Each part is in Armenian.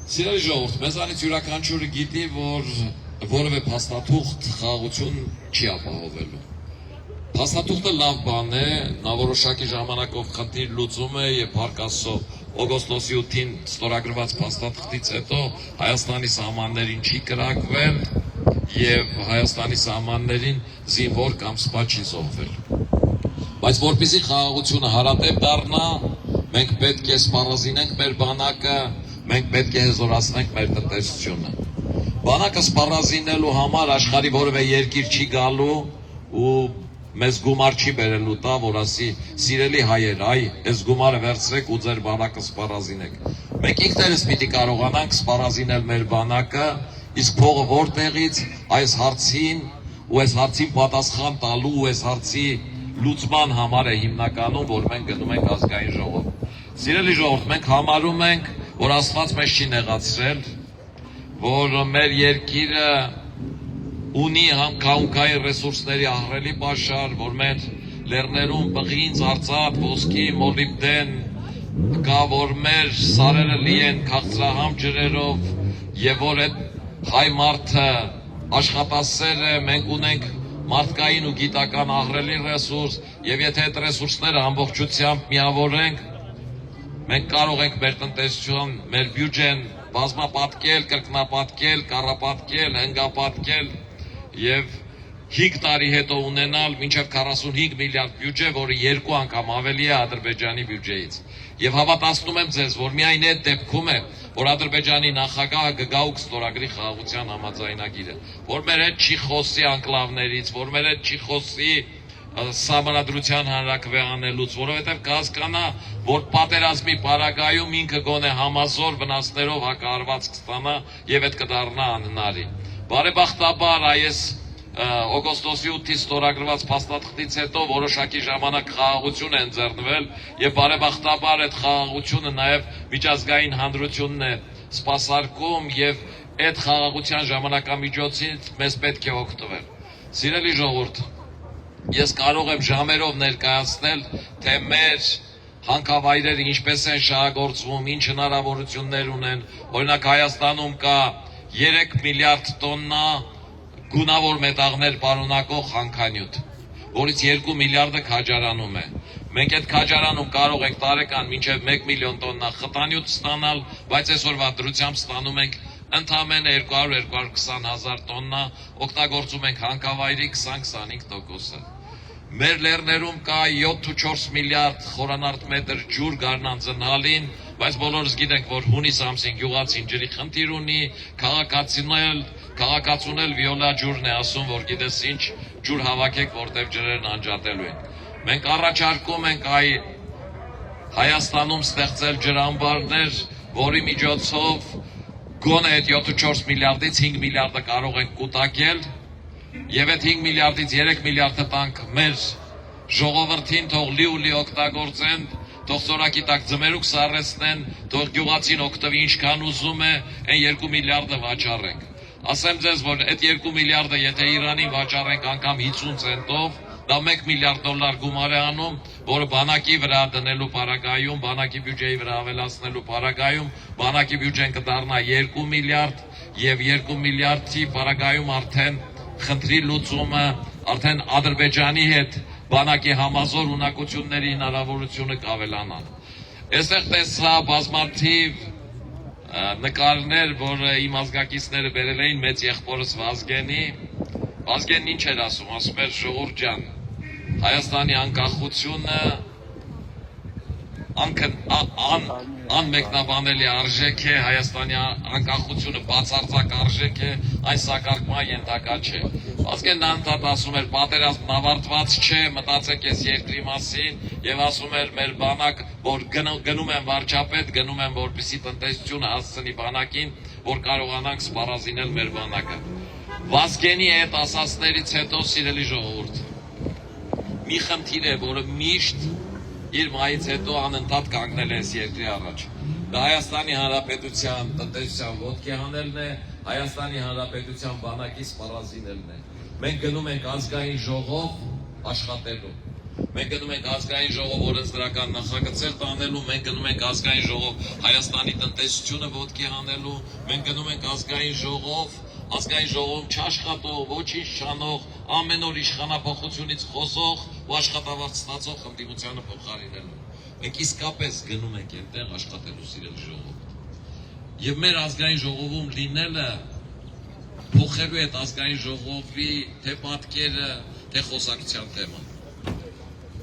Սիրելի ժողովուրդ, մեզանից յուրաքանչյուրը գիտի, որ որևէ փաստաթուղթ խաղաղություն չի ապահովելու։ Փաստաթուղթը լավ բան է, նա որոշակի ժամանակով խնդիր լուծում է եւ Փառք Աստծո օգոստոսի 8-ին ստորագրված փաստաթղթից հետո Հայաստանի սահմաններին չի կրակվել եւ Հայաստանի սահմաններին զինվոր կամ սպա չի զոհվել։ Բայց որպեսզի խաղաղությունը հարատև դառնա, մենք պետք է սպառազինենք մեր բանակը, մենք պետք է հզորացնենք մեր տնտեսությունը։ Բանակը սպառազինելու համար աշխարհի որևէ երկիր չի գալու ու մեզ գումար չի բերելու տա, որ ասի սիրելի հայեր, այ այս գումարը վերցրեք ու ձեր բանակը սպառազինեք։ Մենք ինքներս պիտի կարողանանք սպառազինել մեր բանակը, իսկ փողը որտեղից այս հարցին ու այս հարցին պատասխան տալու ու այս հարցի լուծման համար է հիմնականում, որ մենք գնում ենք ազգային ժողով։ Սիրելի ժողովուրդ, մենք համարում ենք, որ Աստված մեզ չի նեղացրել, որ մեր երկիրը ունի հանքային ռեսուրսների ահռելի պաշար, որ մեր լեռներում պղինձ, արծաթ, ոսկի, մոլիբդեն կա, որ մեր սարերը լի են քաղցրահամ ջրերով եւ որ այդ հայ մարդը աշխատասեր է, մենք ունենք մարդկային ու գիտական ահռելի ռեսուրս եւ եթե այդ ռեսուրսները ամբողջությամբ միավորենք, մենք կարող ենք մեր տնտեսություն, մեր բյուջեն բազմապատկել, կրկնապատկել, կառապատկել, հնգապատկել եւ 5 տարի հետո ունենալ մինչև 45 միլիարդ բյուջե, որը 2 անգամ ավելի է Ադրբեջանի բյուջեից։ Եվ հավատացնում եմ ձեզ, որ միայն այդ դեպքում է, որ Ադրբեջանի նախագահը կգա ու կստորագրի խաղաղության համաձայնագիրը, որ մեր հետ չի խոսի անկլավներից, որ մեր հետ չի խոսի սահմանադրության հանրաքվե անելուց, որովհետև կհասկանա, որ պատերազմի պարագայում ինքը գոնե համազոր վնասներով հակահարված կստանա եւ այդ կդառնա անհնարի։ Բարեբախտաբար այս օգոստոսի 8-ից ստորագրված փաստաթղթից հետո որոշակի ժամանակ խաղաղություն է ընձեռնվել եւ բարեբախտաբար այդ խաղաղությունը նաեւ միջազգային հանրությունն է սպասարկում եւ այդ խաղաղության ժամանակամիջոցից մեզ պետք է օգտվել։ Սիրելի ժողովուրդ, ես կարող եմ ժամերով ներկայացնել, թե մեր հանքավայրերը ինչպես են շահագործվում, ինչ հնարավորություններ ունեն, օրինակ Հայաստանում կա 3 միլիարդ տոննա գունավոր մետաղներ պարունակող հանքանյութ, որից 2 միլիարդը քաջարանում է։ Մենք այդ քաջարանում կարող ենք տարեկան մինչև 1 միլիոն տոննա խտանյութ ստանալ, բայց այսօրվա դրությամբ ստանում ենք ընդամենը 200-220 հազար տոննա, օգտագործում ենք հանքավայրի 20-25%-ը։ Մեր լեռներում կա 7-4 միլիարդ խորանարդ մետր ջուր գարնանձնալին, բայց բոլորս գիտենք, որ հունիս ամսին գյուղացին ջրի խնդիր ունի, քաղաքացունել վիոլա ջուրն է ասում, որ գիտես ինչ ջուր հավաքեք, որտեղ ջրերն անջատելու են։ Մենք առաջարկում ենք Հայաստանում ստեղծել ջրամբարներ, որի միջոցով գոնե այդ 7-4 միլիարդից 5 միլիարդը կարող ենք կուտակել եւ այդ 5 միլիարդից 3 միլիարդը տանք մեր ժողովրդին, թող լի օգտագործեն, թող սորակի տակ ձմերուկ սառեցնեն, թող գյուղացին օգտվի ինչքան ուզում է, այն 2 միլիարդը վաճառենք։ Ասեմ ձեզ, որ այդ 2 միլիարդը եթե Իրանին վաճառենք անգամ 50 ցենտով, դա 1 միլիարդ դոլար գումար է անում, որը բանակի վրա դնելու պարագայում, բանակի բյուջեի վրա ավելացնելու պարագայում, բանակի բյուջեն կդառնա 2 միլիարդ եւ 2 միլիարդի պարագայում արդեն խնդրի լուծումը, արդեն Ադրբեջանի հետ բանակի համազոր ունակությունների հնարավորությունը կավելանա։ Այստեղ տեսա բազմաթիվ նկարներ, որ իմ ազգակիցները բերել էին մեծ եղբորս Վազգենի։ Վազգենն ինչ էր ասում էր ժողովուրդ ջան, Հայաստանի անկախությունը անմեկնաբանելի արժեք է, Հայաստանի անկախությունը բացարձակ արժեք է, այն սակարկման ենթակա չէ։ Վազգենն անդադ ասում էր, պատերազմն ավարտված չէ, մտածեք այս երկրի մասին եւ ասում էր մեր բանակ, որ գնում են վարչապետ, գնում են որպեսզի տնտեսությունը հասցնի բանակին, որ կարողանանք սպառազինել մեր բանակը։ Վազգենի այդ ասածներից հետո, սիրելի ժողովուրդ, մի խնդիր է, որը միշտ իր մայից հետո անընդհատ կանգնել է այս երկրի առաջ։ Դա Հայաստանի Հանրապետության տնտեսության ոտքի հանելն է, Հայաստանի Հանրապետության բանակի սպառազինելն է։ Մենք գնում ենք ազգային ժողով աշխատելու։ Մենք գնում ենք ազգային ժողով օրենսդրական նախագծեր տանելու, մենք գնում ենք ազգային ժողով Հայաստանի տնտեսությունը ոտքի հանելու, մենք գնում ենք ազգային ժողովում չաշխատող, ոչինչ չանող, ամեն օր իշխանափոխությունից խոսող ու աշխատավարձ ստացող ընդդիմությանը փոխարինելու։ Մենք իսկապես գնում ենք այնտեղ աշխատելու սիրելի ժողովուրդ։ Եվ մեր ազգային ժողովում լինելը փոխելու այդ ազգային ժողովի թե պատկերը, թե խոսակցության թեման։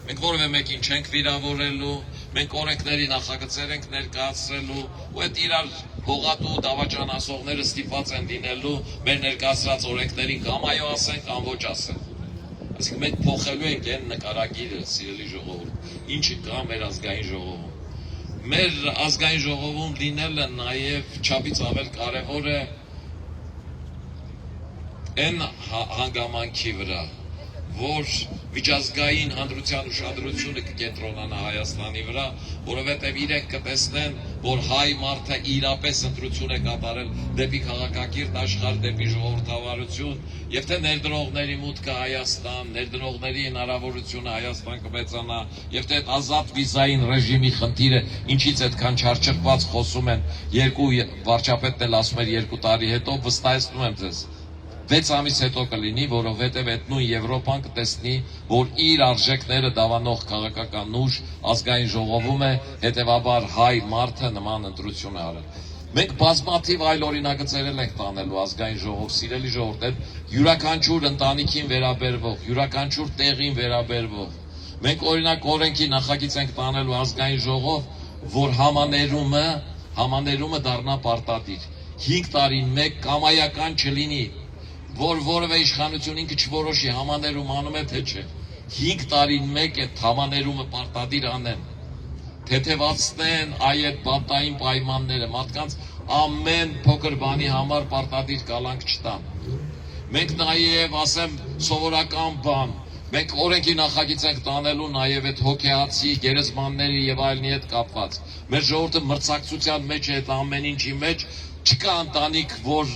Մենք որևէ մեկին չենք վիրավորելու, մենք օրենքների նախագծեր ենք ներկայացրելու, ու այդ իրար հողատու դավաճանասողները ստիպված են լինելու մեր ներկայացրած օրենքներին կամ այո ասեն, կամ ոչ ասեն։ Այսինքն մենք փոխելու ենք այն նկարագիրը, սիրելի ժողովուրդ, ինչը կա մեր ազգային ժողովում։ Մեր ազգային ժողովում լինելը նաև չափից ավել կարևոր է այն հանգամանքի վրա, որ միջազգային հանրության ուշադրությունը կկենտրոնանա Հայաստանի վրա, որովհետև իրենք կտեսնեն, որ հայ մարդը իրապես ընտրություն է կատարել դեպի քաղաքակիրթ աշխարհ, դեպի ժողովրդավարություն, եւ թե ներդրողների մուտքը Հայաստան, ներդրողների հնարավորությունը Հայաստան կմեծանա, եւ թե ազատ վիզային ռեժիմի խնդիրը ինչից այդքան չարչրված խոսում են, երկու վարչապետն էլ ասում էր 2 տարի հետո, վստահեցնում եմ ձեզ 6 ամիս հետո կլինի, որովհետև այդ նույն Եվրոպան կտեսնի, որ իր արժեքները դավանող քաղաքական ուժ ազգային ժողովում է, հետևաբար հայ մարդը նման ընտրություն է արել։ Մենք բազմաթիվ այլ օրինագծեր ենք տանելու ազգային ժողով, սիրելի ժողովուրդ, այդ յուրաքանչյուր ընտանիքին վերաբերվող, յուրաքանչյուր տեղին վերաբերվող։ Մենք օրինակ օրենքի նախագիծ ենք տանելու ազգային ժողով, որ համաներումը դառնա պարտադիր։ 5 տարին մեկ կամայական չլինի, որ որևէ իշխանություն ինքը չորոշի համաներում անում է թե չէ, 5 տարին մեկ այդ համաներումը պարտադիր անեն, թեթևացնեն այդ բանտային պայմանները, մարդկանց ամեն փոքր բանի համար պարտադիր կալանք չտան։ Մենք նաև, ասեմ, սովորական բան, մենք օրենքի նախագիծ ենք տանելու նաև այդ հոգեհացի, գերեզմանների եւ այլնի հետ կապված։ Մեր ժողովուրդը մրցակցության մեջ է այդ ամեն ինչի մեջ, չկա ընտանիք, որ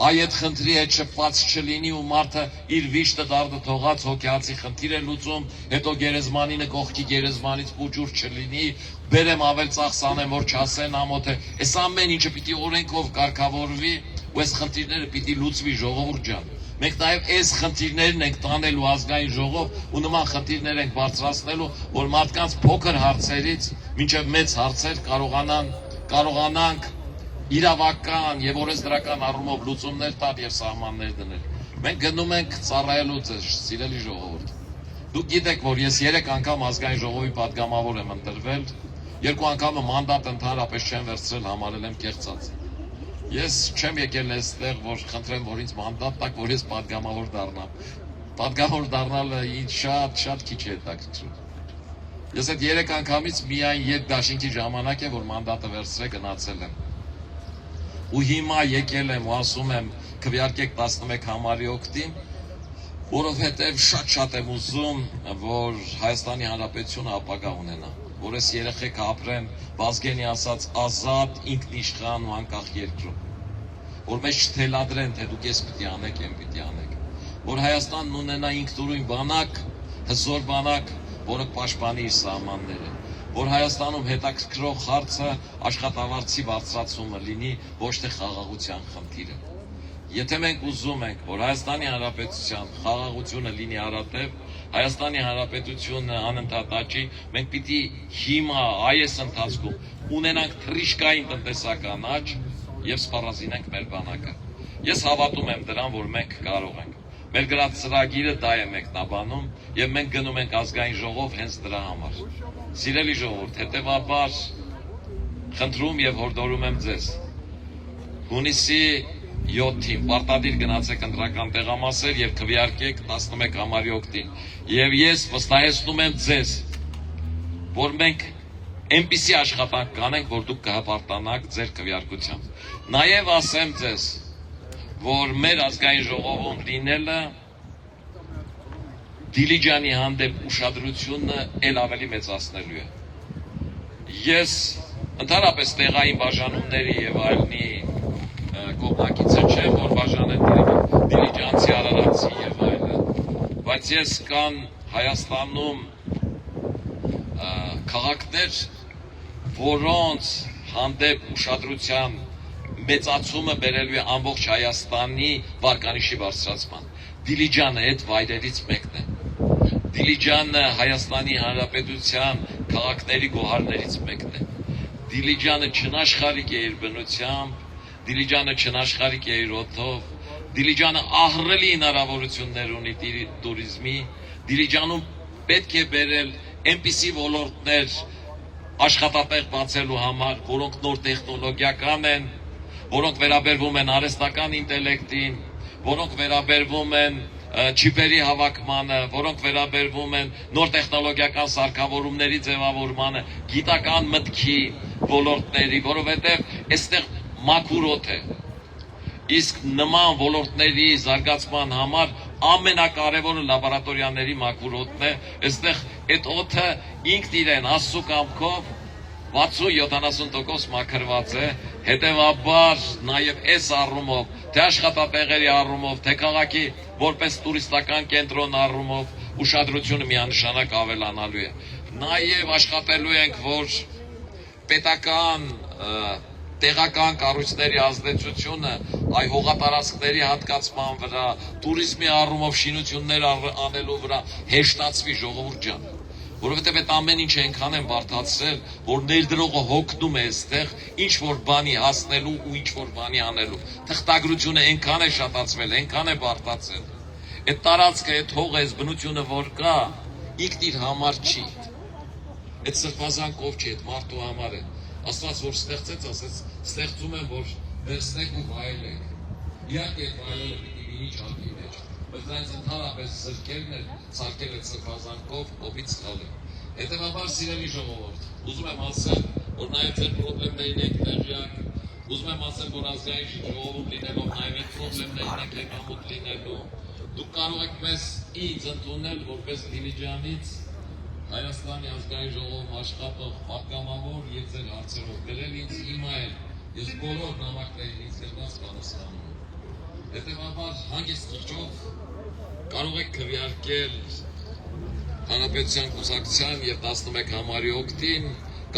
այդ խնդրի հետ շփված չլինի ու մարդը իր վիշտը դառը թողած հոգեհացի խնդիր է լուծում, հետո գերեզմանինը կողքի գերեզմանից փուճուր չլինի, բերեմ ավել ծախսանեմ, որ չասեն ամոթե, այս ամեն ինչը պիտի օրենքով կարգավորվի ու այս խնդիրները պիտի լուծվի ժողովուրդ ջան։ Մենք նաև այս խնդիրներն ենք տանելու ազգային ժողով ու նման խնդիրներ ենք բարձրացնելու, որ մարդկանց փոքր հարցերից մինչև մեծ հարցեր կարողանանք իրավական եւ օրենսդրական առումով լուծումներ տալ եւ սահմաններ դնել։ Մենք գնում ենք ծառայելու ձեզ, սիրելի ժողովուրդ։ Դուք գիտեք, որ ես 3 անգամ ազգային ժողովի պատգամավոր եմ ընտրվել, 2 անգամը մանդատ ընդհանրապես չեմ վերցրել, համարել եմ կեղծած։ Ես չեմ եկել այստեղ, որ խնդրեմ, որ ինձ մանդատ տաք, որ ես պատգամավոր դառնամ։ Պատգամավոր դառնալը ինձ շատ քիչ է հետաքրքրում։ Ես այդ 3 անգամից միայն երկդաշինքի ժամանակ է, որ մանդատը վերցրել գնացել եմ։ Ու հիմա եկել եմ ու ասում եմ քվեարկեք 11 համարի օգտին, որովհետև շատ եմ ուզում, որ Հայաստանի Հանրապետությունը ապագա ունենա, որ այս երեխեք ապրեն Վազգենի ասած ազատ ինքնիշխան ու անկախ երկրում, որ մեզ չթելադրեն, թե դուք ես պիտի անեք, եմ պիտի անեք, որ Հայաստանն ունենա ինքնուրույն բանակ, հզոր բանակ, որը պաշտպանի իր սահմանները, որ Հայաստանում հետաքրքրող հարցը աշխատավարձի բարձրացումը լինի, ոչ թե խաղաղության խնդիրը։ Եթե մենք ուզում ենք, որ Հայաստանի Հանրապետության խաղաղությունը լինի առատև, Հայաստանի Հանրապետությունը անընդհատ աճի, մենք պիտի հիմա այս ընթացքում ունենանք թռիչքային տնտեսական աճ եւ սպառազինենք մեր բանակը։ Ես հավատում եմ դրան, որ մենք կարող ենք։ Մեր գրած ծրագիրը դա է մեկնաբանում եւ մենք գնում ենք ազգային ժողով հենց դրա համար։ Սիրելի ժողովուրդ, հետեւաբար խնդրում եւ հորդորում եմ ձեզ հունիսի 7-ին պարտադիր գնացեք ընտրական տեղամասեր եւ քվեարկեք 11 համարի օգտին։ Եվ ես վստահեցնում եմ ձեզ, որ մենք այնպիսի աշխատանք կանենք, որ դուք կհպարտանաք ձեր քվեարկությամբ։ Նաեւ ասեմ ձեզ, որ մեր ազգային ժողովում լինելը Դիլիջանի հանդեպ ուշադրությունը ել ավելի մեծացնելու է։ Ես ընդհանրապես տեղային բաժանումների եւ այլնի կողմնակիցը չեմ, որ բաժանեն դիլիջանցի, արարատցի եւ այլն, բայց ես կան Հայաստանում քաղաքներ, որոնց հանդեպ ուշադրության մեծացումը բերելու է ամբողջ Հայաստանի վարկանիշի բարձրացման։ Դիլիջանը այդ վայրերից մեկն է։ Դիլիջանը Հայաստանի Հանրապետության քաղաքների գոհարներից մեկն է։ Դիլիջանը չնաշխարհիկ է իր բնությամբ, Դիլիջանը չնաշխարհիկ է իր օդով, Դիլիջանը ահռելի հնարավորություններ ունի տուրիզմի, Դիլիջանում պետք է բերել այնպիսի ոլորտներ աշխատատեղ բացելու համար, որոնք նոր տեխնոլոգիական են, որոնք վերաբերվում են արհեստական ինտելեկտին, որոնք վերաբերվում են չիպերի հավաքմանը, որոնք վերաբերվում են նոր տեխնոլոգիական սարքավորումների ձևավորմանը, գիտական մտքի ոլորտների, որովհետև այստեղ մաքուր օդ է։ Իսկ նման ոլորտների զարգացման համար ամենակարևորը լաբորատորիաների մաքուր օդն է, այստեղ այդ օդը ինքն իրեն Աստծո կամքով 60-70% մաքրված է, հետևաբար նաև այս առումով, թե աշխատատեղերի առումով, թե քաղաքի որպես տուրիստական կենտրոն առումով ուշադրությունը միանշանակ ավելանալու է։ Նաև աշխատելու ենք, որ պետական տեղական կառույցների ազդեցությունը այ հողատարածքների հատկացման վրա, տուրիզմի առումով շինություններ անելու վրա հեշտացվի, ժողովուրդ ջան, որովհետև այդ ամեն ինչ այնքան են բարդացրել, որ ներդրողը հոգնում է այստեղ ինչ որ բանի հասնելու ու ինչ որ բանի անելու։ Թղթագրությունը այնքան է շատացվել, այնքան է բարդացել։ Այդ տարածքը, այդ հողը, այս բնությունը որ կա, ինքն իր համար չի։ Այդ սրբազան կով չի, այդ մարդու համար է։ Աստված որ ստեղծեց, ասեց, ստեղծում եմ, որ վերցնեք ու վայելեք։ Իհարկե այդ վայելը պիտի լինի ճարպի մեջ, բայց դրանից ընդհանրապես զրկելն է, ցարկել այդ սրբազանքով, կոպից սխալը։ Հետևաբար սիրելի ժողովուրդ, ուզում եմ ասել, որ նաև ձեր պրոբլեմներին եք տեղյակ, ուզում եմ ասել, որ ազգային ժողովուրդ լինելով նաև այդ պրոբլեմներին եք եկամուտ լինելու։ Դուք կարող եք մեզ ինձ ընդունել որպես Դիլիջանից Հայաստանի ազգային ժողովում աշխատող պատգամավոր եւ ձեր հարցերով գրել ինձ հիմա էլ ես բոլոր նամակներին ինձ գրված բանս անում։ Հետևաբար հանգիստ խղճով կարող եք քվեարկել Հանրապետության կուսակցության եւ 11 համարի օգտին,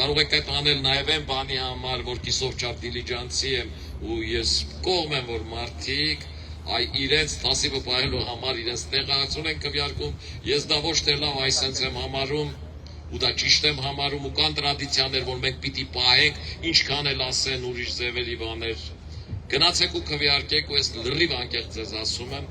կարող եք այդ անել նաեւ այն բանի համար, որ կիսով չափ դիլիջանցի եմ ու ես կողմ եմ, որ մարդիկ այ իրենց թասիվը պահելու համար իրենց տեղացուն են քվեարկում, ես դա ոչ թե լավ այսենց եմ համարում ու դա ճիշտ եմ համարում ու կան տրադիցիաներ, որ մենք պիտի պահենք, ինչքան էլ ասեն ուրիշ ձևերի բաներ։ Գնացեք ու քվեարկեք ու ես լրիվ անկեղծ ձեզ ասում եմ,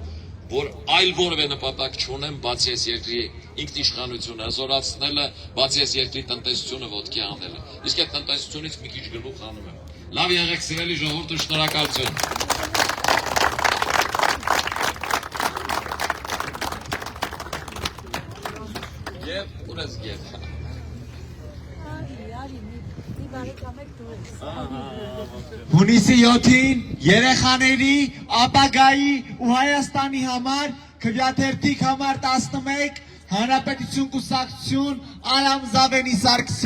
որ այլ որևէ նպատակ չունեմ, բացի այս երկրի ինքնիշխանությունը հզորացնելը, բացի այս երկրի տնտեսությունը ոտքի անելը։ Իսկ այդ տնտեսությունից մի քիչ գլուխ հանում եմ։ Լավ եղեք սիրելի ժողովուրդ ու շնորհակալություն։ Եվ ուրես գետ։ Հունիսի 7-ին երեխաների, ապագայի ու Հայաստանի համար քվեաթերթիկ համար 11 Հանրապետություն կուսակցություն Արամ Զավենի Սարգսյան